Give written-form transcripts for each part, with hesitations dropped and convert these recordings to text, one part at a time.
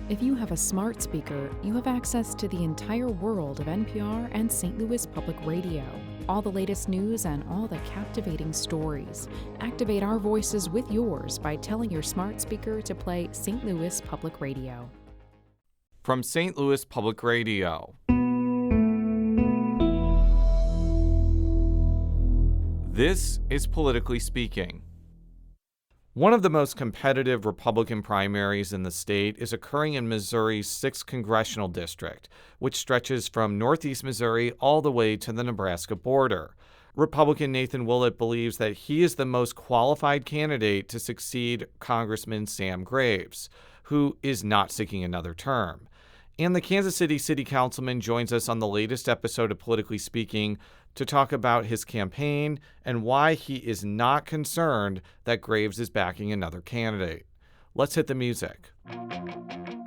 If you have a smart speaker, you have access to the entire world of NPR and St. Louis Public Radio. All the latest news and all the captivating stories. Activate our voices with yours by telling your smart speaker to play St. Louis Public Radio. From St. Louis Public Radio. This is Politically Speaking. One of the most competitive Republican primaries in the state is occurring in Missouri's 6th Congressional District, which stretches from northeast Missouri all the way to the Nebraska border. Republican Nathan Willett believes that he is the most qualified candidate to succeed Congressman Sam Graves, who is not seeking another term. And the Kansas City City Councilman joins us on the latest episode of Politically Speaking to talk about his campaign and why he is not concerned that Graves is backing another candidate. Let's hit the music.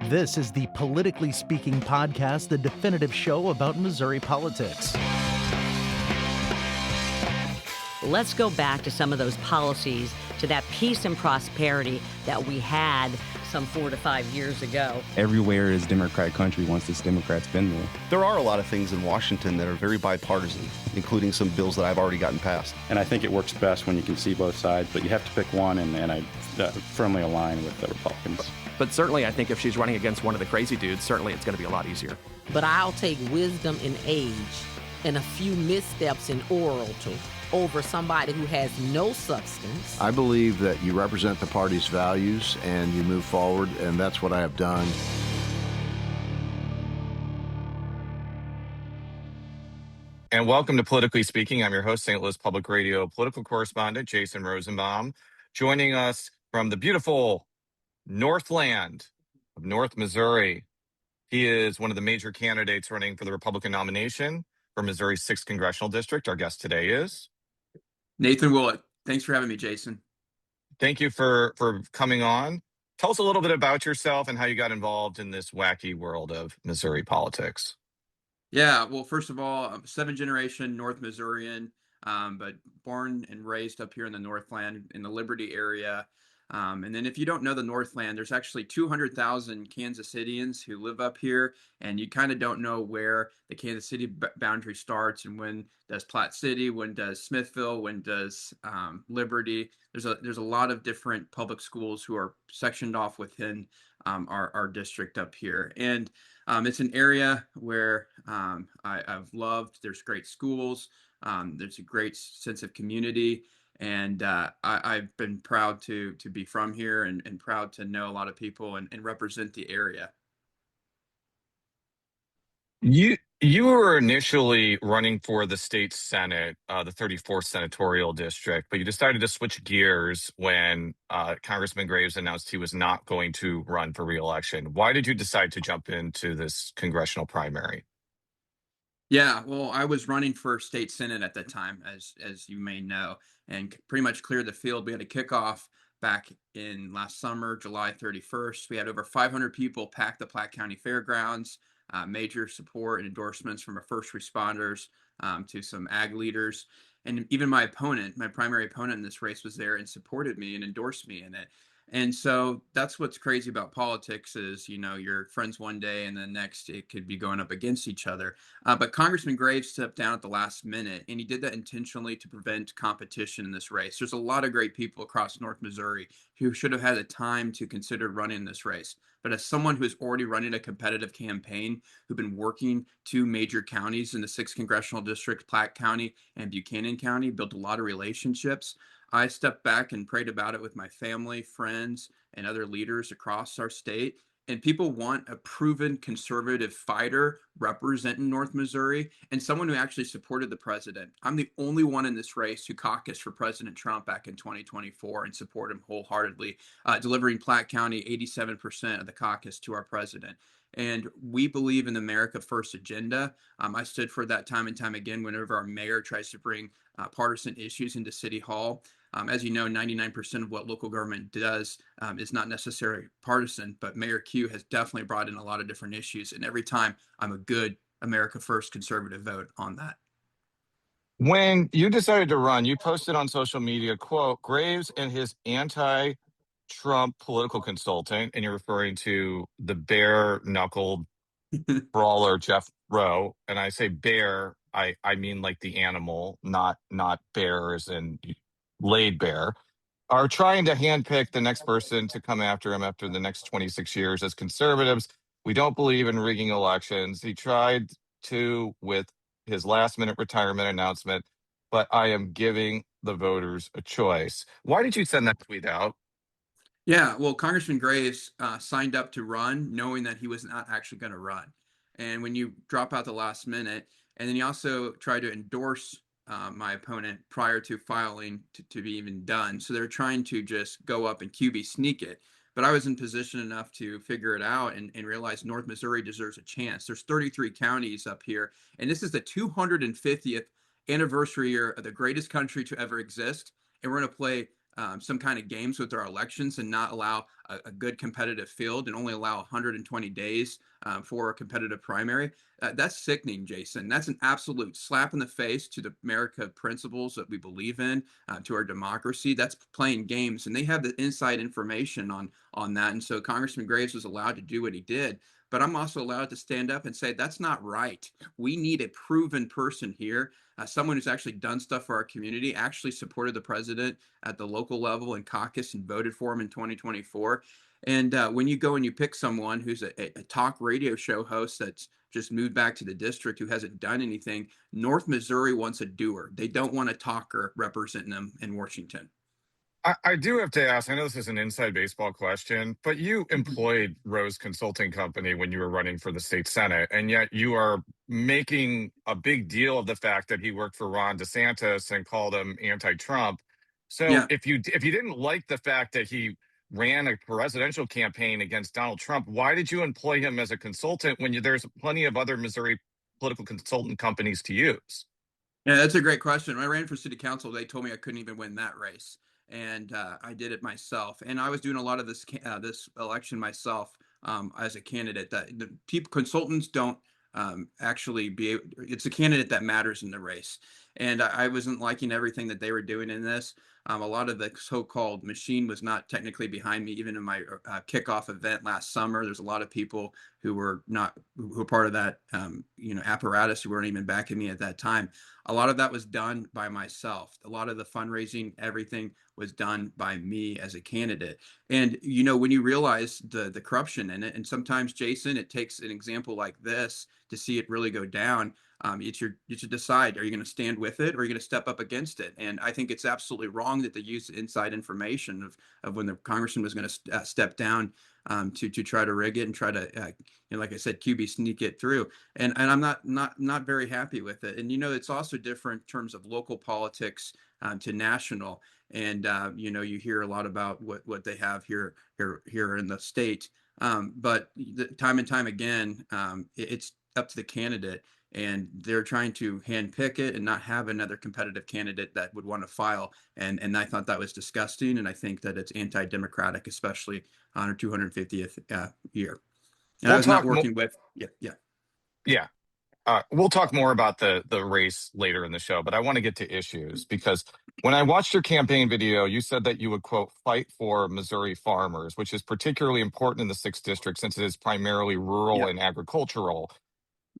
This is the Politically Speaking podcast, the definitive show about Missouri politics. Let's go back to some of those policies, to that peace and prosperity that we had some 4 to 5 years ago. Everywhere is Democrat country once this Democrat's been there. There are a lot of things in Washington that are very bipartisan, including some bills that I've already gotten passed. And I think it works best when you can see both sides, but you have to pick one, and I firmly align with the Republicans. But certainly, I think if she's running against one of the crazy dudes, certainly it's going to be a lot easier. But I'll take wisdom in age and a few missteps in oral over somebody who has no substance. I believe that you represent the party's values and you move forward, and that's what I have done. And welcome to Politically Speaking. I'm your host, St. Louis Public Radio political correspondent Jason Rosenbaum, joining us from the beautiful Northland of North Missouri. He is one of the major candidates running for the Republican nomination for Missouri's 6th Congressional District. Our guest today is Nathan Willett. Thanks for having me, Jason. Thank you for coming on. Tell us a little bit about yourself and how you got involved in this wacky world of Missouri politics. Yeah, well, first of all, I'm a 7th-generation North Missourian, but born and raised up here in the Northland in the Liberty area. And then if you don't know the Northland, there's actually 200,000 Kansas Cityans who live up here, and you kind of don't know where the Kansas City boundary starts and when does Platte City, when does Smithville, when does Liberty. There's a lot of different public schools who are sectioned off within our district up here. And it's an area where I've loved. There's great schools. There's a great sense of community. And I've been proud to be from here and proud to know a lot of people and represent the area. You were initially running for the state Senate, the 34th senatorial district, but you decided to switch gears when Congressman Graves announced he was not going to run for re-election. Why did you decide to jump into this congressional primary? Yeah, well, I was running for state Senate at the time, as you may know, and pretty much cleared the field. We had a kickoff back in last summer, July 31st. We had over 500 people pack the Platte County Fairgrounds, major support and endorsements from our first responders to some ag leaders. And even my primary opponent in this race was there and supported me and endorsed me in it. And so that's what's crazy about politics is, you're friends one day and the next it could be going up against each other. But Congressman Graves stepped down at the last minute, and he did that intentionally to prevent competition in this race. There's a lot of great people across North Missouri who should have had the time to consider running this race. But as someone who is already running a competitive campaign, who've been working 2 major counties in the 6th Congressional District, Platte County and Buchanan County, built a lot of relationships, I stepped back and prayed about it with my family, friends, and other leaders across our state. And people want a proven conservative fighter representing North Missouri and someone who actually supported the president. I'm the only one in this race who caucused for President Trump back in 2024 and support him wholeheartedly, delivering Platte County 87% of the caucus to our president. And we believe in the America First agenda. I stood for that time and time again whenever our mayor tries to bring partisan issues into City Hall. As you know, 99% of what local government does is not necessarily partisan, but Mayor Q has definitely brought in a lot of different issues. And every time I'm a good America First conservative vote on that. When you decided to run, you posted on social media, quote, Graves and his Trump political consultant, and you're referring to the bare-knuckled brawler Jeff Rowe. And I say bear, I mean like the animal, not bears and laid bear, are trying to handpick the next person to come after him after the next 26 years. As conservatives, we don't believe in rigging elections. He tried to with his last-minute retirement announcement, but I am giving the voters a choice. Why did you send that tweet out? Yeah, well, Congressman Graves signed up to run knowing that he was not actually going to run. And when you drop out the last minute, and then he also tried to endorse my opponent prior to filing to be even done. So they're trying to just go up and QB sneak it. But I was in position enough to figure it out and realize North Missouri deserves a chance. There's 33 counties up here, and this is the 250th anniversary year of the greatest country to ever exist. And we're going to play some kind of games with our elections and not allow a good competitive field and only allow 120 days for a competitive primary. That's sickening, Jason. That's an absolute slap in the face to the America principles that we believe in, to our democracy. That's playing games, and they have the inside information on that. And so Congressman Graves was allowed to do what he did. But I'm also allowed to stand up and say that's not right. We need a proven person here, someone who's actually done stuff for our community, actually supported the president at the local level and caucus and voted for him in 2024. And when you go and you pick someone who's a talk radio show host that's just moved back to the district who hasn't done anything, North Missouri wants a doer. They don't want a talker representing them in Washington. I do have to ask, I know this is an inside baseball question, but you employed Rose Consulting Company when you were running for the state Senate, and yet you are making a big deal of the fact that he worked for Ron DeSantis and called him anti-Trump. So Yeah. if you didn't like the fact that he ran a presidential campaign against Donald Trump, why did you employ him as a consultant when there's plenty of other Missouri political consultant companies to use? Yeah, that's a great question. When I ran for city council, they told me I couldn't even win that race, and I did it myself. And I was doing a lot of this election myself as a candidate. That the people consultants don't actually it's a candidate that matters in the race. And I wasn't liking everything that they were doing in this. A lot of the so-called machine was not technically behind me. Even in my kickoff event last summer, there's a lot of people who were not who were part of that apparatus who weren't even backing me at that time. A lot of that was done by myself. A lot of the fundraising, everything was done by me as a candidate. And when you realize the corruption in it, and sometimes, Jason, it takes an example like this to see it really go down. You should decide: are you going to stand with it, or are you going to step up against it? And I think it's absolutely wrong that they use inside information of when the congressman was going to step down to try to rig it and try to, like I said, QB sneak it through. And I'm not very happy with it. And it's also different in terms of local politics to national. And you hear a lot about what they have here in the state. But time and time again, it's up to the candidate. And they're trying to handpick it and not have another competitive candidate that would want to file. And I thought that was disgusting. And I think that it's anti-democratic, especially on our 250th year. And I was not working with. Yeah. We'll talk more about the race later in the show, but I want to get to issues because when I watched your campaign video, you said that you would, quote, fight for Missouri farmers, which is particularly important in the 6th district since it is primarily rural and agricultural.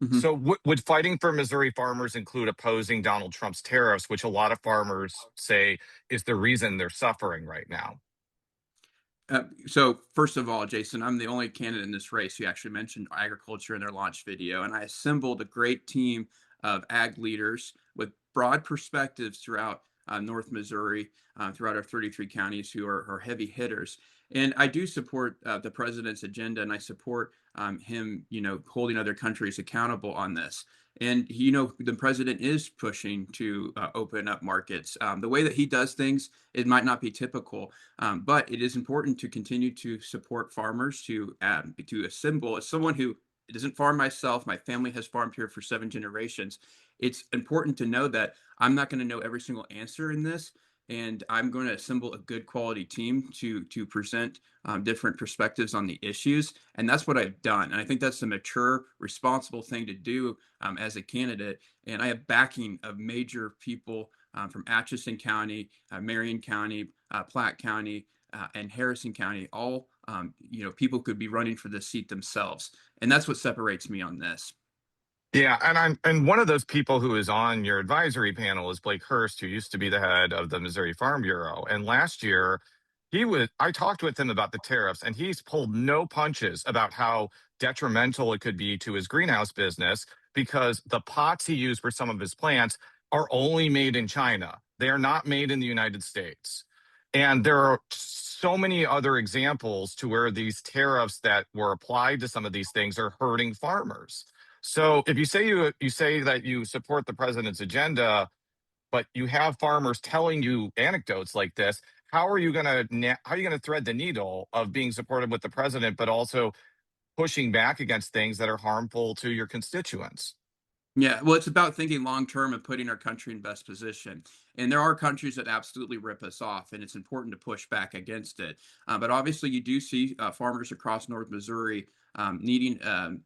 Mm-hmm. So would fighting for Missouri farmers include opposing Donald Trump's tariffs, which a lot of farmers say is the reason they're suffering right now? So first of all, Jason, I'm the only candidate in this race who actually mentioned agriculture in their launch video, and I assembled a great team of ag leaders with broad perspectives throughout North Missouri, throughout our 33 counties who are heavy hitters. And I do support the president's agenda, and I support him, holding other countries accountable on this. And the president is pushing to open up markets. The way that he does things, it might not be typical, but it is important to continue to support farmers, to assemble. As someone who doesn't farm myself, my family has farmed here for 7 generations. It's important to know that I'm not going to know every single answer in this, and I'm going to assemble a good quality team to present different perspectives on the issues. And that's what I've done. And I think that's a mature, responsible thing to do as a candidate. And I have backing of major people from Atchison County, Marion County, Platte County, and Harrison County, all people could be running for the seat themselves, and that's what separates me on this. Yeah, and one of those people who is on your advisory panel is Blake Hurst, who used to be the head of the Missouri Farm Bureau. And last year, I talked with him about the tariffs, and he's pulled no punches about how detrimental it could be to his greenhouse business because the pots he used for some of his plants are only made in China. They are not made in the United States. And there are so many other examples to where these tariffs that were applied to some of these things are hurting farmers. So if you say that you support the president's agenda, but you have farmers telling you anecdotes like this, how are you going to thread the needle of being supportive with the president, but also pushing back against things that are harmful to your constituents? Yeah, well, it's about thinking long term and putting our country in best position. And there are countries that absolutely rip us off, and it's important to push back against it. But obviously, you do see farmers across North Missouri needing,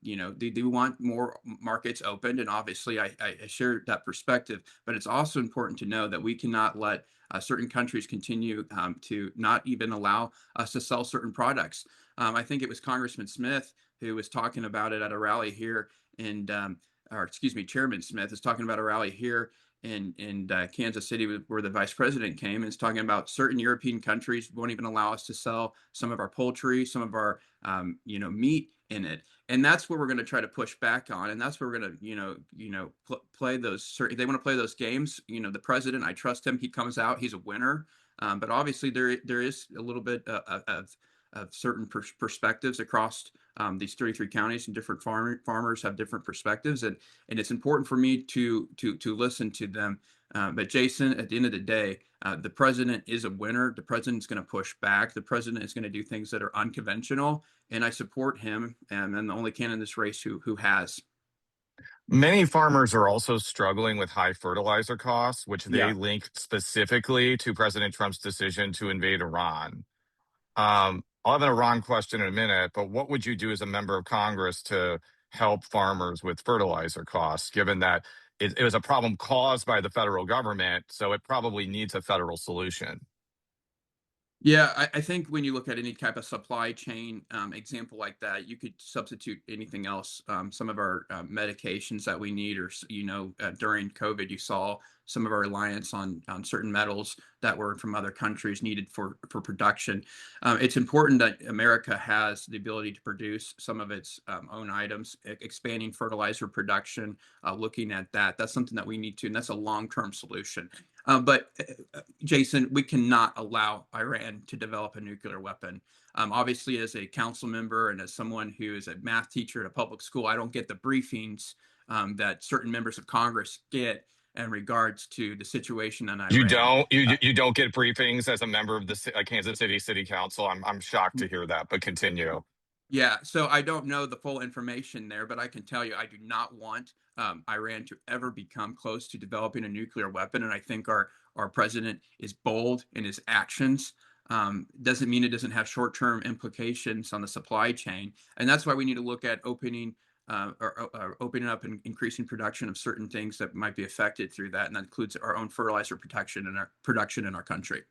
they want more markets opened. And obviously, I share that perspective. But it's also important to know that we cannot let certain countries continue to not even allow us to sell certain products. I think it was Congressman Smith who was talking about it at a rally here in or excuse me, Chairman Smith is talking about a rally here in Kansas City where the vice president came and is talking about certain European countries won't even allow us to sell some of our poultry, some of our meat in it, and that's what we're going to try to push back on, and that's where we're going to play those certain. They want to play those games. The president, I trust him. He comes out, he's a winner, but obviously there is a little bit of certain perspectives across these 33 counties, and different farmers have different perspectives, and it's important for me to listen to them. But Jason, at the end of the day, the president is a winner. The president's going to push back. The president is going to do things that are unconventional, and I support him. And I'm the only candidate in this race who has. Many farmers are also struggling with high fertilizer costs, which they Yeah. link specifically to President Trump's decision to invade Iran. I'll have an Iran question in a minute, but what would you do as a member of Congress to help farmers with fertilizer costs, given that it was a problem caused by the federal government, so it probably needs a federal solution? Yeah, I think when you look at any type of supply chain example like that, you could substitute anything else. Some of our medications that we need, or during COVID, you saw some of our reliance on certain metals that were from other countries needed for production. It's important that America has the ability to produce some of its own items, expanding fertilizer production, looking at that. That's something that we need to, and that's a long-term solution. But Jason, we cannot allow Iran to develop a nuclear weapon. Obviously, as a council member and as someone who is a math teacher at a public school, I don't get the briefings that certain members of Congress get in regards to the situation in Iran. You don't get briefings as a member of the Kansas City Council. I'm shocked to hear that, but continue. Yeah, so I don't know the full information there, but I can tell you I do not want Iran to ever become close to developing a nuclear weapon. And I think our president is bold in his actions. Doesn't mean it doesn't have short-term implications on the supply chain. And that's why we need to look at opening up and increasing production of certain things that might be affected through that. And that includes our own fertilizer protection and our production in our country.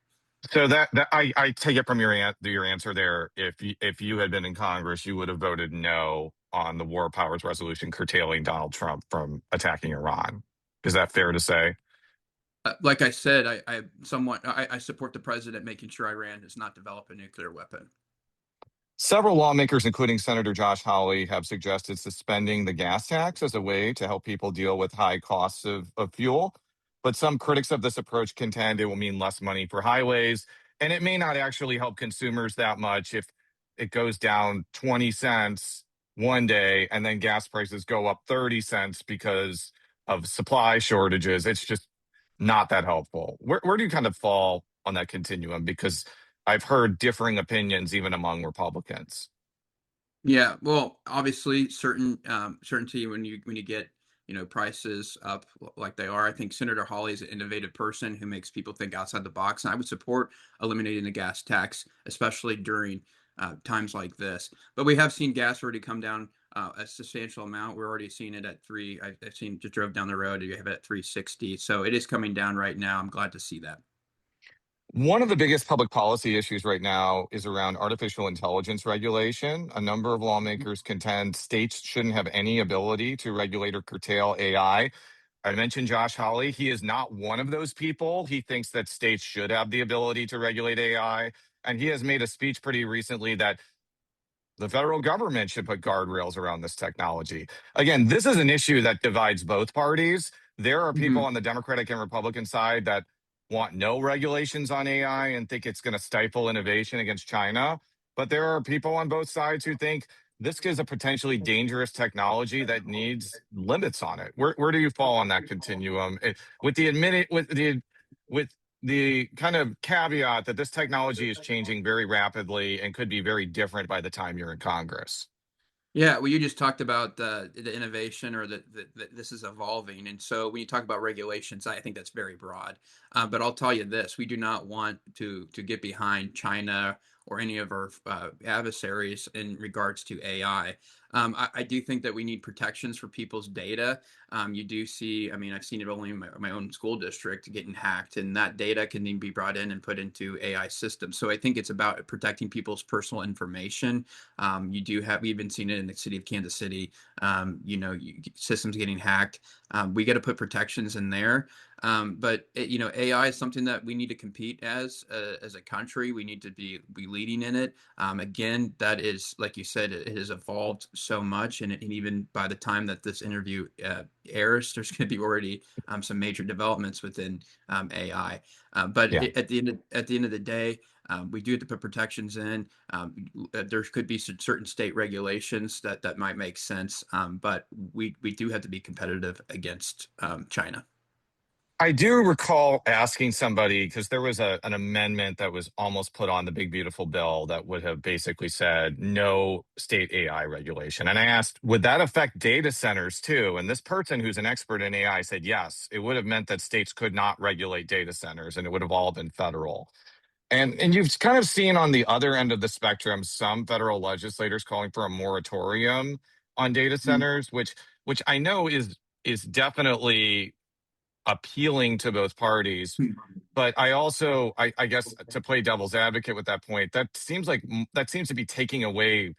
So that I take it from your answer there. If you had been in Congress, you would have voted no on the War Powers Resolution curtailing Donald Trump from attacking Iran. Is that fair to say? Like I said, I support the president making sure Iran does not develop a nuclear weapon. Several lawmakers, including Senator Josh Hawley, have suggested suspending the gas tax as a way to help people deal with high costs of fuel. But some critics of this approach contend it will mean less money for highways, and it may not actually help consumers that much if it goes down 20 cents one day and then gas prices go up 30 cents because of supply shortages. It's just not that helpful. Where do you kind of fall on that continuum? Because I've heard differing opinions even among Republicans. Yeah, well, obviously, certainty when you get prices up like they are. I think Senator Hawley is an innovative person who makes people think outside the box, and I would support eliminating the gas tax, especially during times like this. But we have seen gas already come down a substantial amount. We're already seeing it at three. I've seen, just drove down the road. You have it at 3.60, so it is coming down right now. I'm glad to see that. One of the biggest public policy issues right now is around artificial intelligence regulation. A number of lawmakers contend states shouldn't have any ability to regulate or curtail AI. I mentioned Josh Hawley. He is not one of those people. He thinks that states should have the ability to regulate AI. And he has made a speech pretty recently that the federal government should put guardrails around this technology. Again, this is an issue that divides both parties. There are people on the Democratic and Republican side that want no regulations on AI and think it's going to stifle innovation against China. But there are people on both sides who think this is a potentially dangerous technology that needs limits on it. Where do you fall on that continuum? With the with the kind of caveat that this technology is changing very rapidly and could be very different by the time you're in Congress. Yeah, well, you just talked about the innovation or that this is evolving. And so when you talk about regulations, I think that's very broad. But I'll tell you this, we do not want to get behind China or any of our adversaries in regards to AI. I do think that we need protections for people's data. You do see, I mean, I've seen it only in my own school district getting hacked, and that data can then be brought in and put into AI systems. So I think it's about protecting people's personal information. You do have, we've even seen it in the city of Kansas City, systems getting hacked. We got to put protections in there. But AI is something that we need to compete as a country. We need to be leading in it. Again, that is, like you said, it has evolved so much, and even by the time that this interview airs, there's going to be already some major developments within AI. But at the end of the day, we do have to put protections in. There could be certain state regulations that might make sense, but we do have to be competitive against China. I do recall asking somebody, because there was an amendment that was almost put on the big beautiful bill that would have basically said no state AI regulation. And I asked, would that affect data centers too? And this person who's an expert in AI said yes, it would have meant that states could not regulate data centers and it would have all been federal. And you've kind of seen on the other end of the spectrum some federal legislators calling for a moratorium on data centers, which I know is definitely appealing to both parties. But I also, I guess, to play devil's advocate with that point, that seems to be taking away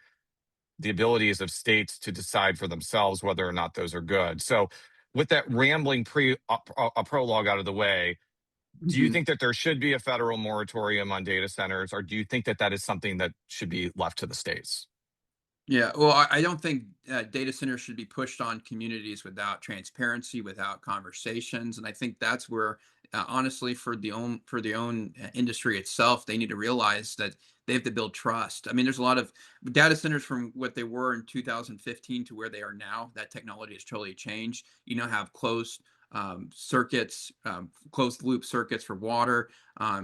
the abilities of states to decide for themselves whether or not those are good. So with that rambling prologue out of the way, do you think that there should be a federal moratorium on data centers, or do you think that that is something that should be left to the states? Yeah, well, I don't think data centers should be pushed on communities without transparency, without conversations, and I think that's where, honestly, for the own industry itself, they need to realize that they have to build trust. I mean, there's a lot of data centers from what they were in 2015 to where they are now. That technology has totally changed. You now have closed circuits, closed loop circuits for water.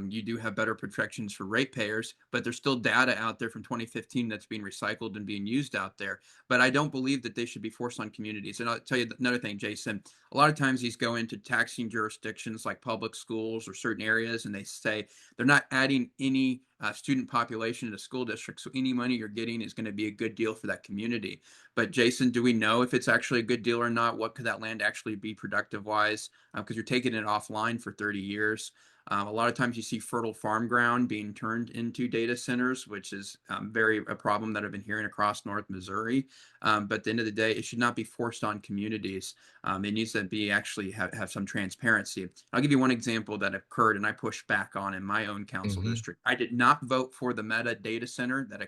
You do have better protections for ratepayers, but there's still data out there from 2015 that's being recycled and being used out there. But I don't believe that they should be forced on communities. And I'll tell you another thing, Jason. A lot of times these go into taxing jurisdictions like public schools or certain areas, and they say they're not adding any student population to school districts. So any money you're getting is going to be a good deal for that community. But Jason, do we know if it's actually a good deal or not? What could that land actually be productive wise? Because you're taking it offline for 30 years. A lot of times you see fertile farm ground being turned into data centers, which is a problem that I've been hearing across North Missouri. But at the end of the day, it should not be forced on communities. It needs to be actually have some transparency. I'll give you one example that occurred and I pushed back on in my own council district. I did not vote for the Meta data center that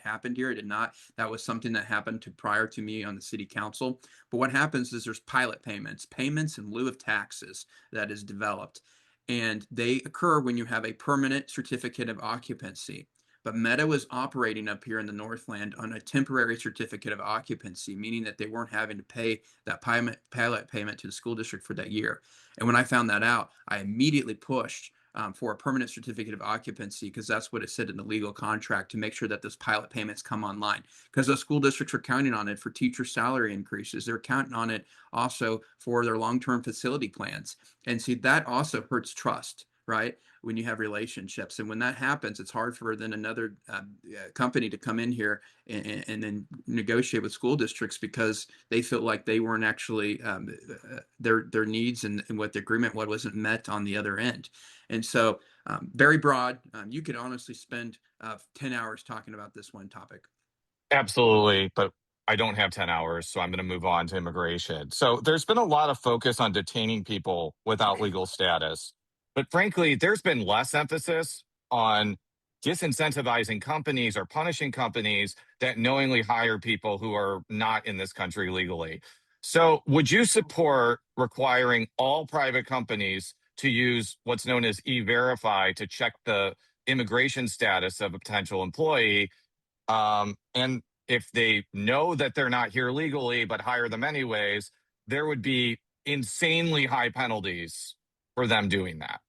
happened here. I did not. That was something that happened prior to me on the city council. But what happens is there's pilot payments in lieu of taxes that is developed. And they occur when you have a permanent certificate of occupancy. But Meta was operating up here in the Northland on a temporary certificate of occupancy, meaning that they weren't having to pay that pilot payment to the school district for that year. And when I found that out, I immediately pushed for a permanent certificate of occupancy, because that's what it said in the legal contract, to make sure that those pilot payments come online, because those school districts are counting on it for teacher salary increases. They're counting on it also for their long-term facility plans. And see, that also hurts trust, right? when you have relationships. And when that happens, it's hard for then another company to come in here and then negotiate with school districts because they feel like they weren't actually their needs and what the agreement wasn't met on the other end. And so very broad. You could honestly spend 10 hours talking about this one topic. Absolutely, but I don't have 10 hours, so I'm going to move on to immigration. So there's been a lot of focus on detaining people without legal status. But frankly, there's been less emphasis on disincentivizing companies or punishing companies that knowingly hire people who are not in this country legally. So would you support requiring all private companies to use what's known as E-Verify to check the immigration status of a potential employee? And if they know that they're not here legally, but hire them anyways, there would be insanely high penalties for them doing that.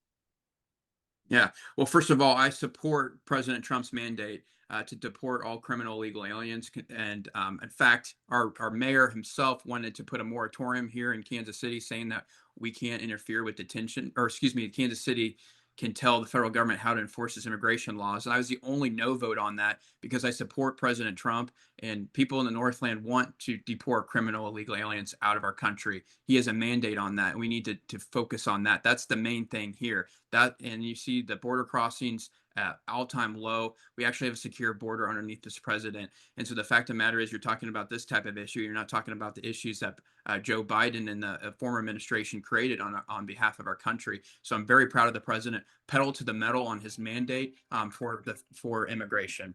Yeah. Well, first of all, I support President Trump's mandate to deport all criminal illegal aliens. And in fact, our mayor himself wanted to put a moratorium here in Kansas City, saying that we can't interfere with detention, or excuse me, Kansas City can tell the federal government how to enforce its immigration laws. And I was the only no vote on that because I support President Trump, and people in the Northland want to deport criminal illegal aliens out of our country. He has a mandate on that, and we need to focus on that. That's the main thing here. That, and you see the border crossings at all-time low. We actually have a secure border underneath this president. And so the fact of the matter is, you're talking about this type of issue. You're not talking about the issues that Joe Biden and the former administration created on behalf of our country. So I'm very proud of the president, pedal to the metal on his mandate for immigration.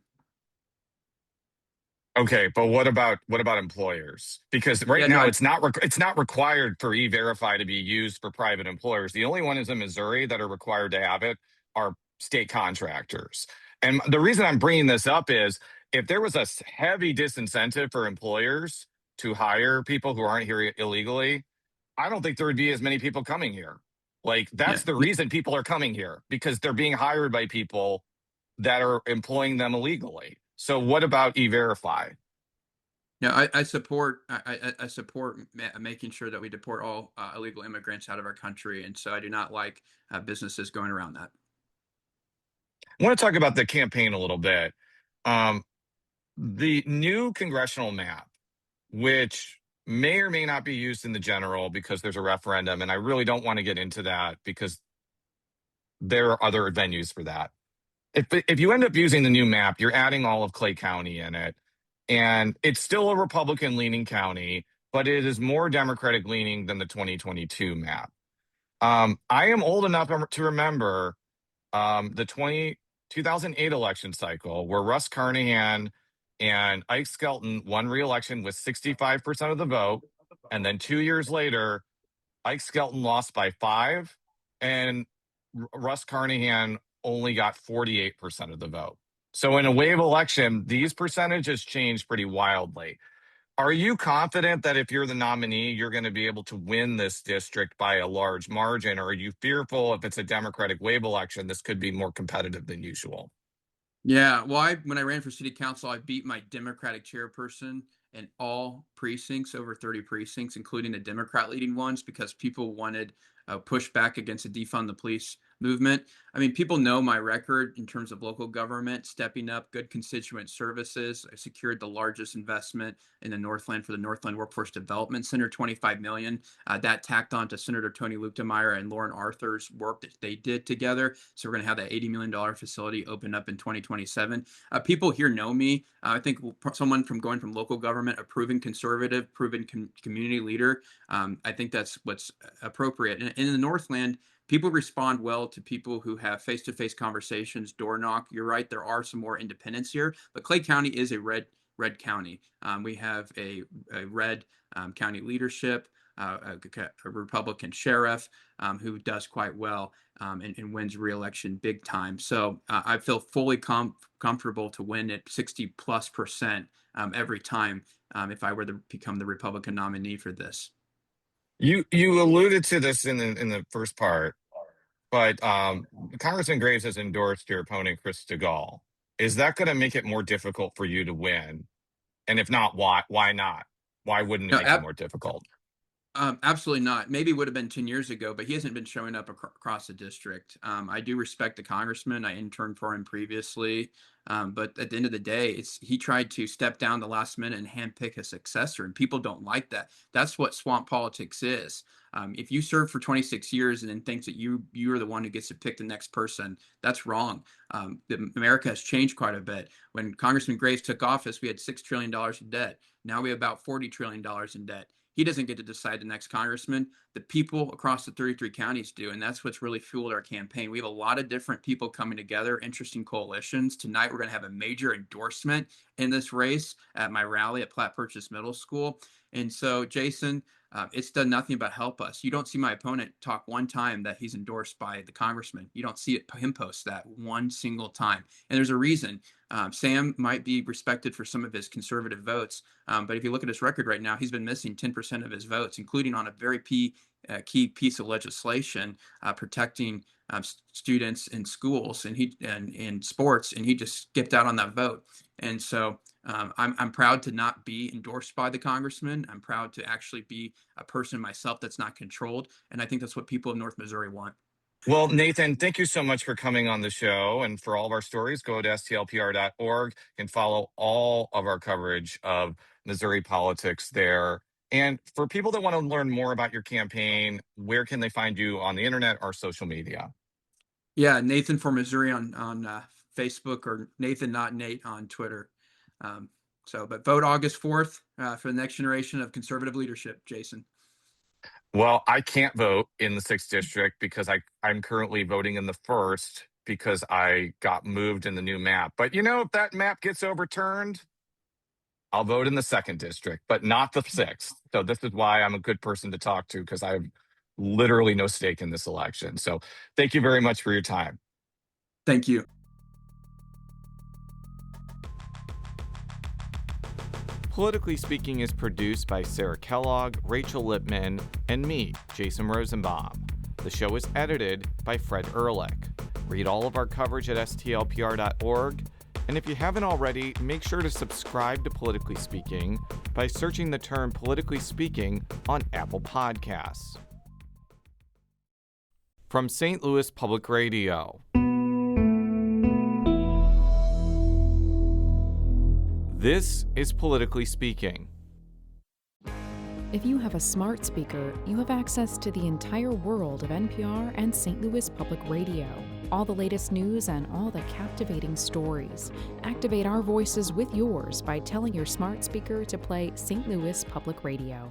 Okay, but what about employers? Because right now it's not required for E-Verify to be used for private employers. The only ones in Missouri that are required to have it are state contractors. And the reason I'm bringing this up is if there was a heavy disincentive for employers to hire people who aren't here illegally, I don't think there would be as many people coming here. Like, that's the reason people are coming here, because they're being hired by people that are employing them illegally. So what about E-Verify? Yeah, I support making sure that we deport all illegal immigrants out of our country, and so I do not like businesses going around that. I want to talk about the campaign a little bit. The new congressional map, which may or may not be used in the general because there's a referendum, and I really don't want to get into that because there are other venues for that. If you end up using the new map, you're adding all of Clay County in it, and it's still a Republican-leaning county, but it is more Democratic-leaning than the 2022 map. I am old enough to remember the 2008 election cycle where Russ Carnahan and Ike Skelton won re-election with 65% of the vote, and then 2 years later, Ike Skelton lost by 5, and Russ Carnahan only got 48% of the vote. So in a wave election, these percentages change pretty wildly. Are you confident that if you're the nominee, you're going to be able to win this district by a large margin? Or are you fearful if it's a Democratic wave election, this could be more competitive than usual? Yeah, well, when I ran for city council, I beat my Democratic chairperson in all precincts, over 30 precincts, including the Democrat-leading ones, because people wanted pushback against the defund the police movement. I mean, people know my record in terms of local government, stepping up, good constituent services. I secured the largest investment in the Northland for the Northland Workforce Development Center, $25 million. That tacked on to Senator Tony Luetkemeyer and Lauren Arthur's work that they did together. So we're going to have that $80 million facility open up in 2027. People here know me. I think someone going from local government, a proven conservative, proven community leader, I think that's what's appropriate. And in the Northland, people respond well to people who have face-to-face conversations, door knock. You're right, there are some more independents here, but Clay County is a red county. We have a red county leadership, a Republican sheriff who does quite well and wins re-election big time. So I feel fully comfortable to win at 60+% every time if I were to become the Republican nominee for this. You alluded to this in the first part, but Congressman Graves has endorsed your opponent, Chris DeGaulle. Is that going to make it more difficult for you to win? And if not, why not? Why wouldn't it make it more difficult? Absolutely not. Maybe it would have been 10 years ago, but he hasn't been showing up across the district. I do respect the congressman. I interned for him previously. But at the end of the day, he tried to step down the last minute and handpick a successor, and people don't like that. That's what swamp politics is. If you serve for 26 years and then think that you're the one who gets to pick the next person, that's wrong. America has changed quite a bit. When Congressman Graves took office, we had $6 trillion in debt. Now we have about $40 trillion in debt. He doesn't get to decide the next congressman. The people across the 33 counties do, and that's what's really fueled our campaign. We have a lot of different people coming together, interesting coalitions. Tonight, we're going to have a major endorsement in this race at my rally at Platte Purchase Middle School. And so, Jason, it's done nothing but help us. You don't see my opponent talk one time that he's endorsed by the congressman. You don't see him post that one single time. And there's a reason. Sam might be respected for some of his conservative votes, but if you look at his record right now, he's been missing 10% of his votes, including on a very key piece of legislation protecting students in schools and in sports, and he just skipped out on that vote. And so I'm proud to not be endorsed by the congressman. I'm proud to actually be a person myself that's not controlled, and I think that's what people of North Missouri want. Well, Nathan, thank you so much for coming on the show. And for all of our stories, go to stlpr.org and follow all of our coverage of Missouri politics there. And for people that want to learn more about your campaign, where can they find you on the internet or social media? Yeah, Nathan for Missouri on Facebook, or Nathan Not Nate on Twitter. But vote August 4th for the next generation of conservative leadership, Jason. Well, I can't vote in the 6th district because I'm currently voting in the 1st because I got moved in the new map. But if that map gets overturned, I'll vote in the 2nd district, but not the 6th. So this is why I'm a good person to talk to, because I have literally no stake in this election. So thank you very much for your time. Thank you. Politically Speaking is produced by Sarah Kellogg, Rachel Lippman, and me, Jason Rosenbaum. The show is edited by Fred Ehrlich. Read all of our coverage at stlpr.org. And if you haven't already, make sure to subscribe to Politically Speaking by searching the term Politically Speaking on Apple Podcasts. From St. Louis Public Radio. This is Politically Speaking. If you have a smart speaker, you have access to the entire world of NPR and St. Louis Public Radio. All the latest news and all the captivating stories. Activate our voices with yours by telling your smart speaker to play St. Louis Public Radio.